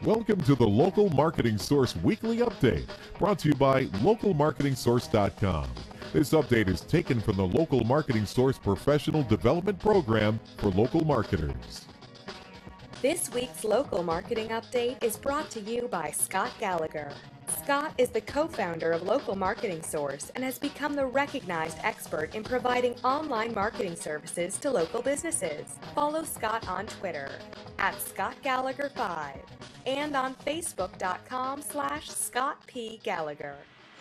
Welcome to the Local Marketing Source Weekly Update, brought to you by localmarketingsource.com. This update is taken from the Local Marketing Source Professional Development Program for local marketers. This week's Local Marketing Update is brought to you by Scott Gallagher. Scott is the co-founder of Local Marketing Source and has become the recognized expert in providing online marketing services to local businesses. Follow Scott on Twitter @ScottGallagher5 and on Facebook.com/ScottPGallagher.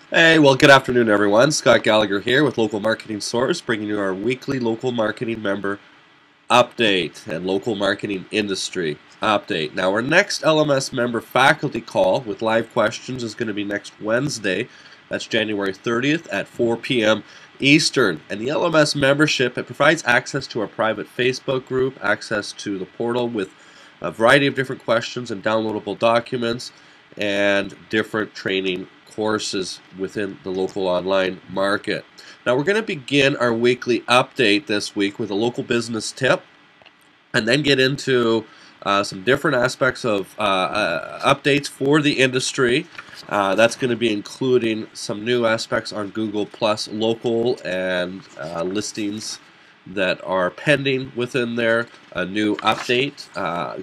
Hey, well, good afternoon, everyone. Scott Gallagher here with Local Marketing Source, bringing you our weekly local marketing member update and local marketing industry update. Now, our next LMS member faculty call with live questions is going to be next Wednesday. That's January 30th at 4 p.m. Eastern. And the LMS membership, it provides access to our private Facebook group, access to the portal with a variety of different questions and downloadable documents, and different training courses within the local online market. Now, we're going to begin our weekly update this week with a local business tip, and then get into some different aspects of updates for the industry. That's going to be including some new aspects on Google Plus local and listings that are pending within there, a new update,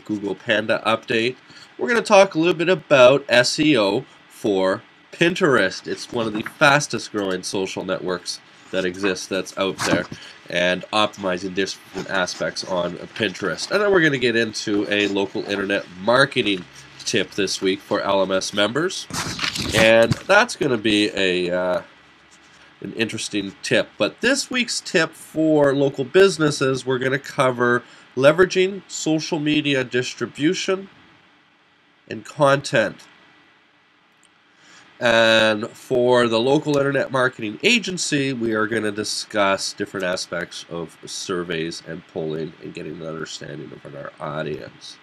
Google Panda update. We're going to talk a little bit about SEO for Pinterest. It's one of the fastest growing social networks that exists that's out there, and optimizing different aspects on Pinterest. And then we're going to get into a local internet marketing tip this week for LMS members, and that's going to be an interesting tip. But this week's tip for local businesses, we're going to cover leveraging social media distribution and content. And for the local internet marketing agency, we are going to discuss different aspects of surveys and polling and getting an understanding of our audience.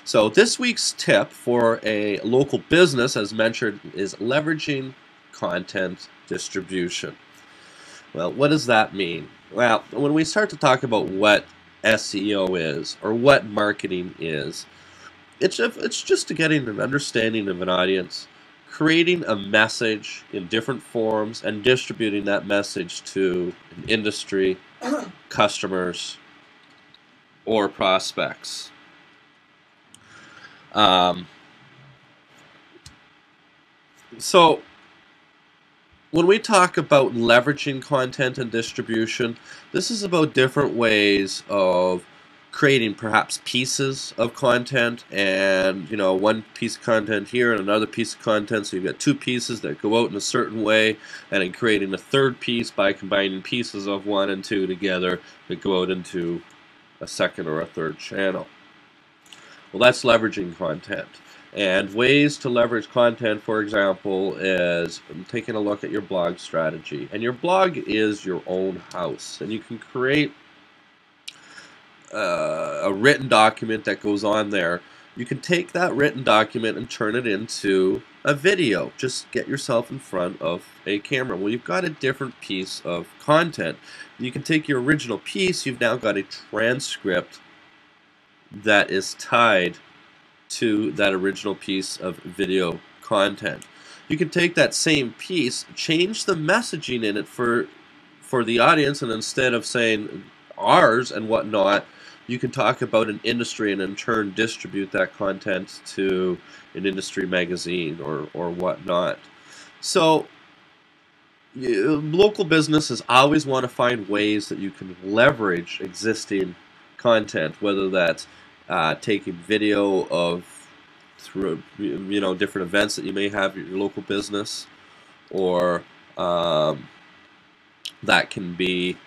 So this week's tip for a local business, as mentioned, is leveraging content distribution. Well, what does that mean? Well, when we start to talk about what SEO is or what marketing is, it's just getting an understanding of an audience, creating a message in different forms, and distributing that message to an industry, customers, or prospects. So when we talk about leveraging content and distribution, this is about different ways of creating perhaps pieces of content, and one piece of content here and another piece of content, so you've got two pieces that go out in a certain way, and then creating a third piece by combining pieces of one and two together that go out into a second or a third channel. Well, that's leveraging content. And ways to leverage content, for example, is taking a look at your blog strategy. And your blog is your own house, and you can create a written document that goes on there. You can take that written document and turn it into a video. Just get yourself in front of a camera. Well, you've got a different piece of content. You can take your original piece, you've now got a transcript that is tied to that original piece of video content. You can take that same piece, change the messaging in it for the audience, and instead of saying ours and whatnot, you can talk about an industry and in turn distribute that content to an industry magazine or whatnot. So local businesses always want to find ways that you can leverage existing content, whether that's taking video of through different events that you may have at your local business, or that can be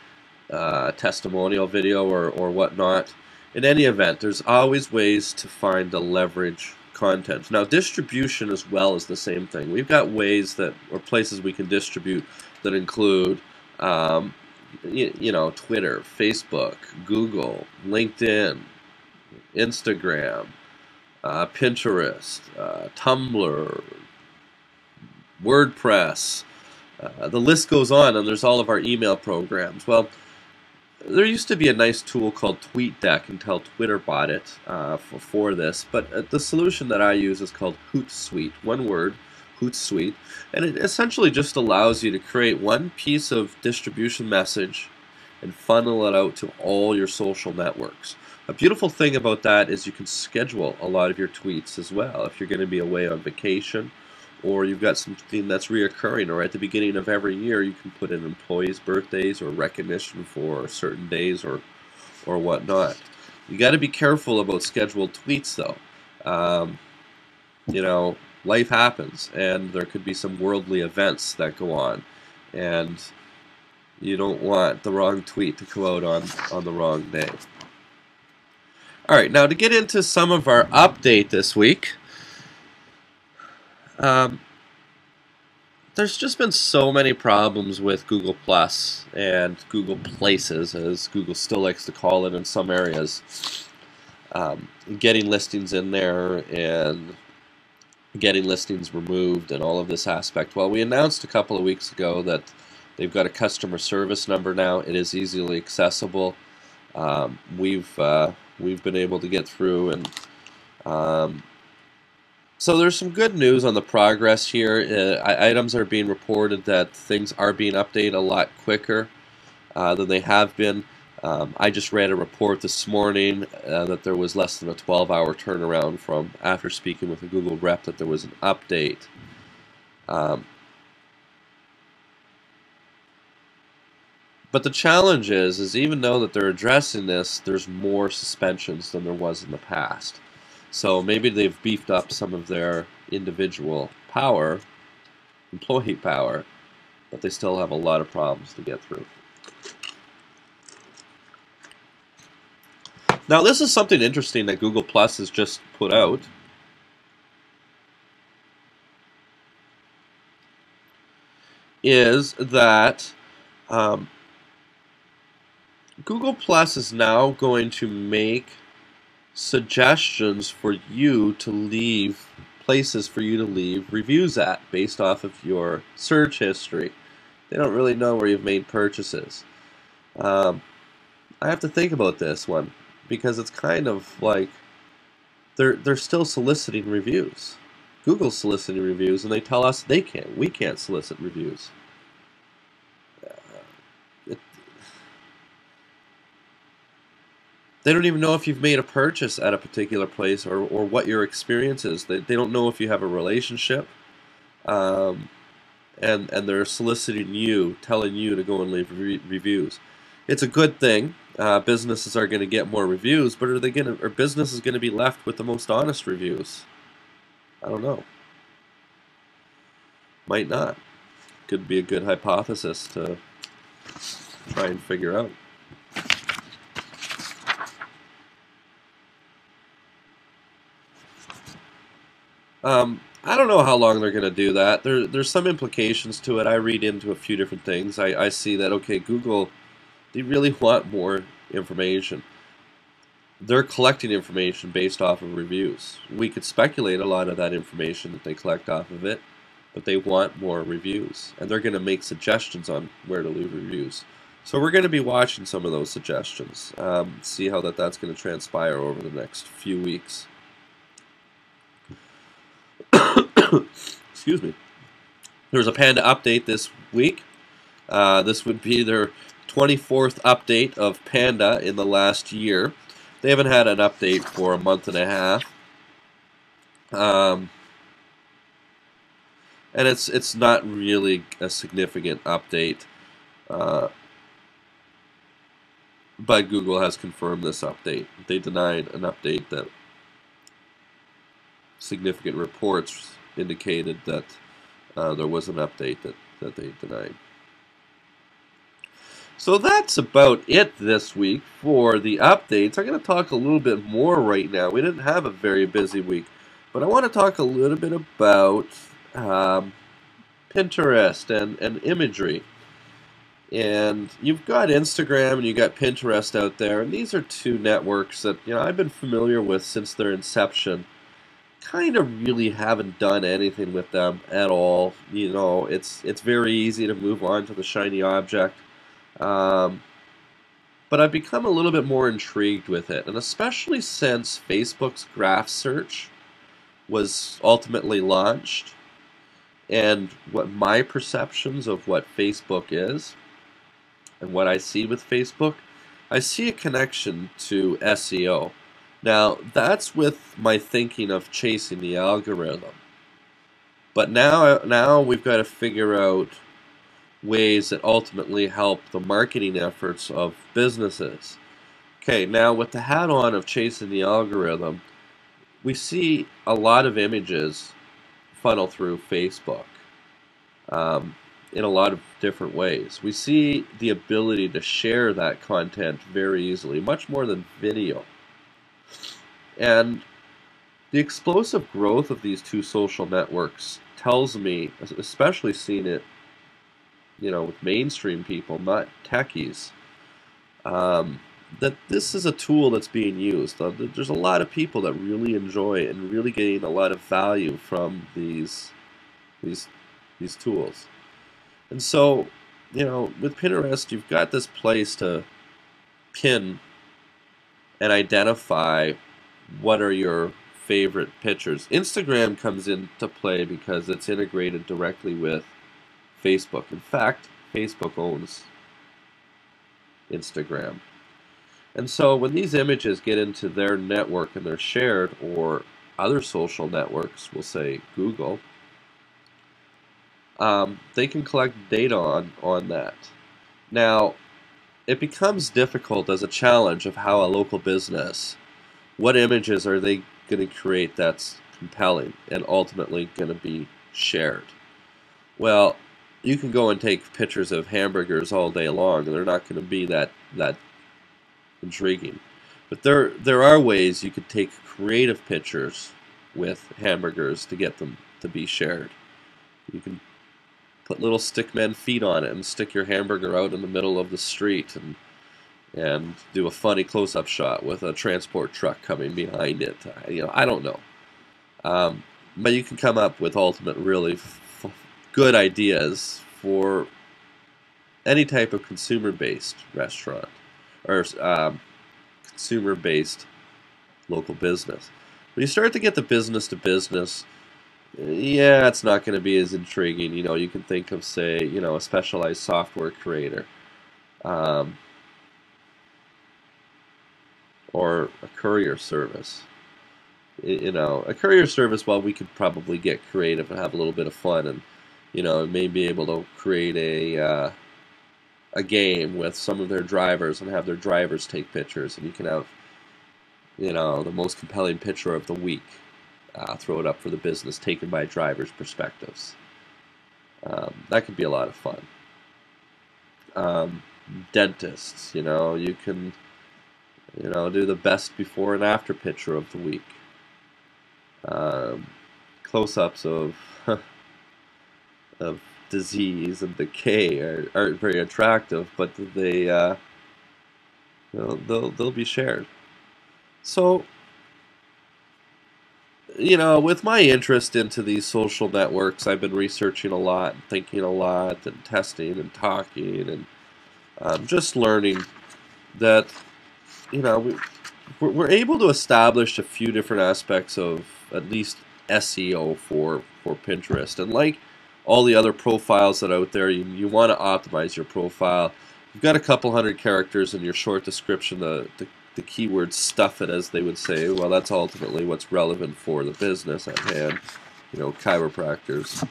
testimonial video or whatnot. In any event, there's always ways to find to leverage content. Now, distribution as well is the same thing. We've got ways that, or places we can distribute that include Twitter, Facebook, Google, LinkedIn, Instagram, Pinterest, Tumblr, WordPress. The list goes on, and there's all of our email programs. Well, there used to be a nice tool called TweetDeck until Twitter bought it for this, but the solution that I use is called Hootsuite, one word, Hootsuite, and it essentially just allows you to create one piece of distribution message and funnel it out to all your social networks. A beautiful thing about that is you can schedule a lot of your tweets as well. If you're going to be away on vacation, or you've got something that's reoccurring, or at the beginning of every year you can put in employees' birthdays or recognition for certain days or whatnot. You got to be careful about scheduled tweets though. You know, life happens and there could be some worldly events that go on, and you don't want the wrong tweet to go out on the wrong day. Alright, now to get into some of our update this week, there's just been so many problems with Google Plus and Google Places, as Google still likes to call it in some areas. Getting listings in there and getting listings removed and all of this aspect. Well, we announced a couple of weeks ago that they've got a customer service number now. It is easily accessible. We've been able to get through, and so there's some good news on the progress here. Items are being reported that things are being updated a lot quicker than they have been. I just read a report this morning that there was less than a 12-hour turnaround from after speaking with a Google rep that there was an update. But the challenge is even though that they're addressing this, there's more suspensions than there was in the past. So maybe they've beefed up some of their individual power, employee power, but they still have a lot of problems to get through. Now this is something interesting that Google Plus has just put out. Is that Google Plus is now going to make suggestions for you to leave, places for you to leave reviews at based off of your search history. They don't really know where you've made purchases. I have to think about this one because it's kind of like they're still soliciting reviews. Google's soliciting reviews and they tell us we can't solicit reviews. They don't even know if you've made a purchase at a particular place or what your experience is. They don't know if you have a relationship, and they're soliciting you, telling you to go and leave reviews. It's a good thing. Businesses are going to get more reviews, but are businesses going to be left with the most honest reviews? I don't know. Might not. Could be a good hypothesis to try and figure out. I don't know how long they're going to do that. There's some implications to it. I read into a few different things. I see that, okay, Google, they really want more information. They're collecting information based off of reviews. We could speculate a lot of that information that they collect off of it, but they want more reviews. And they're going to make suggestions on where to leave reviews. So we're going to be watching some of those suggestions, see how that's going to transpire over the next few weeks. Excuse me. There's a Panda update this week. This would be their 24th update of Panda in the last year. They haven't had an update for a month and a half. And it's not really a significant update. But Google has confirmed this update. They denied an update that significant reports indicated that there was an update that they denied. So that's about it this week for the updates. I'm going to talk a little bit more right now. We didn't have a very busy week, but I want to talk a little bit about Pinterest and imagery. And you've got Instagram and you've got Pinterest out there, and these are two networks that I've been familiar with since their inception. Kind of really haven't done anything with them at all. It's very easy to move on to the shiny object. but I've become a little bit more intrigued with it, and especially since Facebook's graph search was ultimately launched, and what my perceptions of what Facebook is and what I see with Facebook, I see a connection to SEO. Now, that's with my thinking of chasing the algorithm. But now we've got to figure out ways that ultimately help the marketing efforts of businesses. Okay, now with the hat on of chasing the algorithm, we see a lot of images funnel through Facebook in a lot of different ways. We see the ability to share that content very easily, much more than video. And the explosive growth of these two social networks tells me, especially seeing it, with mainstream people, not techies, that this is a tool that's being used. There's a lot of people that really enjoy it and really gain a lot of value from these tools. And so, with Pinterest, you've got this place to pin and identify what are your favorite pictures. Instagram comes into play because it's integrated directly with Facebook. In fact, Facebook owns Instagram. And so when these images get into their network and they're shared, or other social networks, we'll say Google, they can collect data on that. Now, it becomes difficult as a challenge of how a local business, what images are they going to create that's compelling and ultimately going to be shared? Well, you can go and take pictures of hamburgers all day long, and they're not going to be that intriguing. But there are ways you could take creative pictures with hamburgers to get them to be shared. You can put little stickman feet on it and stick your hamburger out in the middle of the street and do a funny close-up shot with a transport truck coming behind it. I don't know. But you can come up with ultimate really good ideas for any type of consumer-based restaurant or consumer-based local business. When you start to get the business-to-business, yeah, it's not going to be as intriguing. You can think of, say, a specialized software creator, or a courier service. A courier service, well, we could probably get creative and have a little bit of fun, and may be able to create a game with some of their drivers and have their drivers take pictures, and you can have the most compelling picture of the week, throw it up for the business, taken by drivers' perspectives. That could be a lot of fun. Dentists, you can do the best before and after picture of the week. Close-ups of disease and decay aren't very attractive, but they'll be shared. So, with my interest into these social networks, I've been researching a lot, and thinking a lot, and testing and talking, and just learning that we're able to establish a few different aspects of at least SEO for Pinterest. And like all the other profiles that are out there, you want to optimize your profile. You've got a couple hundred characters in your short description, the keyword stuff it, as they would say. Well, that's ultimately what's relevant for the business at hand, chiropractors.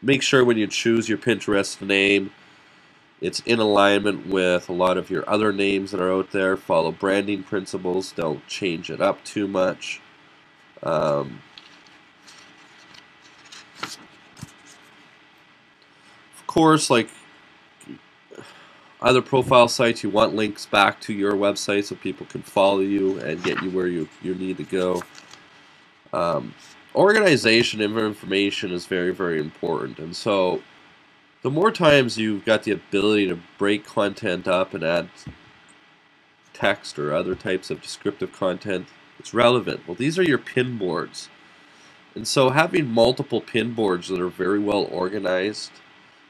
Make sure when you choose your Pinterest name, it's in alignment with a lot of your other names that are out there. Follow branding principles. Don't change it up too much. Of course, like other profile sites, you want links back to your website so people can follow you and get you where you need to go. Organization of information is very, very important. And so the more times you've got the ability to break content up and add text or other types of descriptive content, it's relevant. Well, these are your pin boards. And so having multiple pin boards that are very well organized,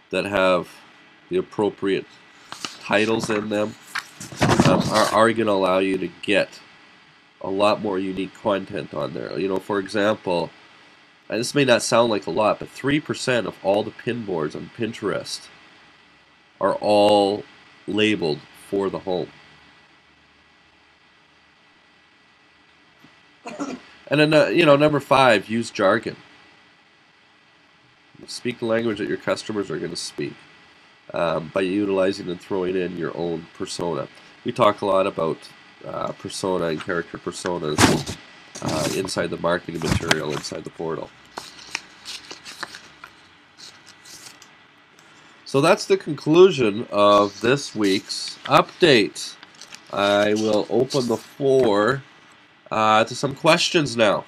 that have the appropriate titles in them, are going to allow you to get a lot more unique content on there. You know, for example, and this may not sound like a lot, but 3% of all the pin boards on Pinterest are all labeled for the home. And then, you know, number 5, use jargon. Speak the language that your customers are going to speak by utilizing and throwing in your own persona. We talk a lot about persona and character personas inside the marketing material, inside the portal. So that's the conclusion of this week's update. I will open the floor to some questions now.